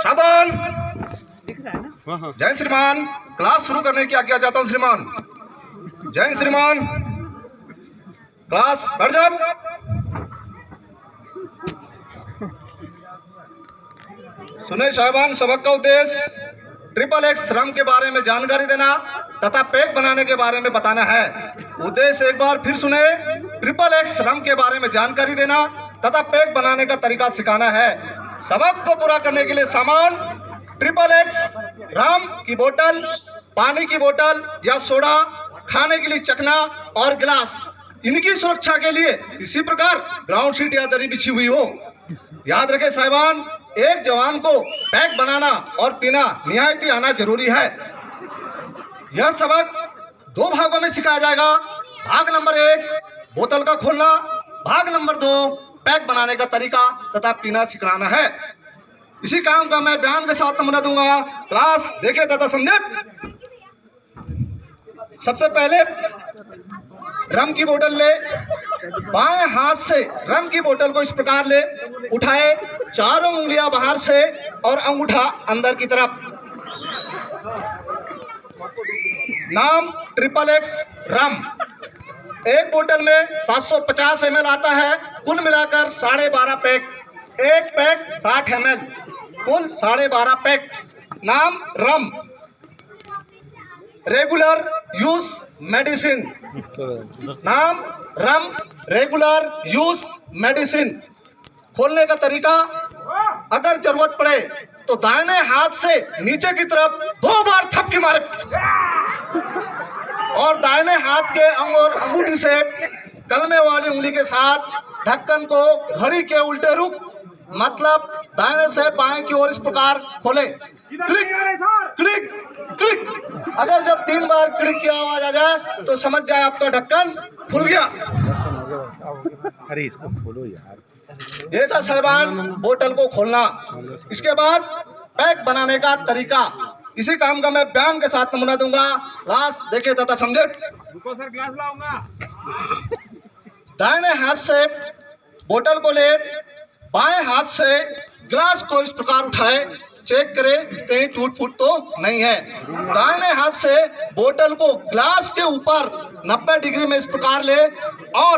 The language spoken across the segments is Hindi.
सावधान। जय श्रीमान, क्लास शुरू करने की आज्ञा चाहता हूँ श्रीमान। जय श्रीमान, क्लास बैठ जाओ। सुने साहिबान, सबक का उद्देश्य ट्रिपल एक्स श्रम के बारे में जानकारी देना तथा पैक बनाने के बारे में बताना है। उद्देश्य एक बार फिर सुने, ट्रिपल एक्स श्रम के बारे में जानकारी देना तथा पैक बनाने का तरीका सिखाना है। सबक को पूरा करने के लिए सामान ट्रिपल एक्स रम की बोतल, पानी की बोतल या सोडा, खाने के लिए चखना और गिलास। इनकी सुरक्षा के लिए इसी प्रकार ग्राउंड शीट या दरी बिछी हुई हो। याद रखें साहिबान, एक जवान को पैक बनाना और पीना निहायती आना जरूरी है। यह सबक 2 भागों में सिखाया जाएगा। भाग नंबर 1 बोतल का खोलना, भाग नंबर 2 पैक बनाने का तरीका तथा पीना सिखाना है। इसी काम का मैं बयान के साथ नमूना दूंगा। क्लास देखे तथा समझे। सबसे पहले रम की बोतल ले, बाएं हाथ से रम की बोतल को इस प्रकार ले उठाए, चारों उंगलियां बाहर से और अंगूठा अंदर की तरफ। नाम ट्रिपल एक्स रम। एक बोतल में 750 ml आता है, कुल मिलाकर 12.5 पैक। एक पैक 60 ml, कुल 12.5 पैक। नाम रम, रेगुलर यूज मेडिसिन। नाम रम, रेगुलर यूज मेडिसिन। खोलने का तरीका, अगर जरूरत पड़े तो दाहिने हाथ से नीचे की तरफ 2 बार थपकी मारे और दाहिने हाथ के अंग और अंगूठी से कलमे वाली उंगली के साथ ढक्कन को घड़ी के उल्टे रुख, मतलब दाहिने से बाएं की ओर इस प्रकार खोले। Click click click. अगर जब 3 बार क्लिक की आवाज आ जाए तो समझ जाए आपका ढक्कन खुल गया। अरे इसको खोलो यार। ये था साहिबान बोतल को खोलना। इसके बाद पैक बनाने का तरीका। इसी काम का मैं बयान के साथ नमूना दूंगा। क्लास देखे तथा समझे। रुको सर, ग्लास लाऊंगा। दाहिने हाथ से बोतल को ले, बाएं हाथ से गिलास को इस प्रकार उठाए, चेक करे कहीं टूट फूट तो नहीं है। दाहिने हाथ से बोतल को ग्लास के ऊपर 90 डिग्री में इस प्रकार ले और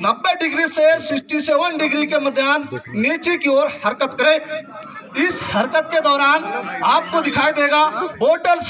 90 डिग्री से 67 डिग्री के मध्याह्न नीचे की ओर हरकत करे। इस हरकत के दौरान आपको दिखाई देगा बोतल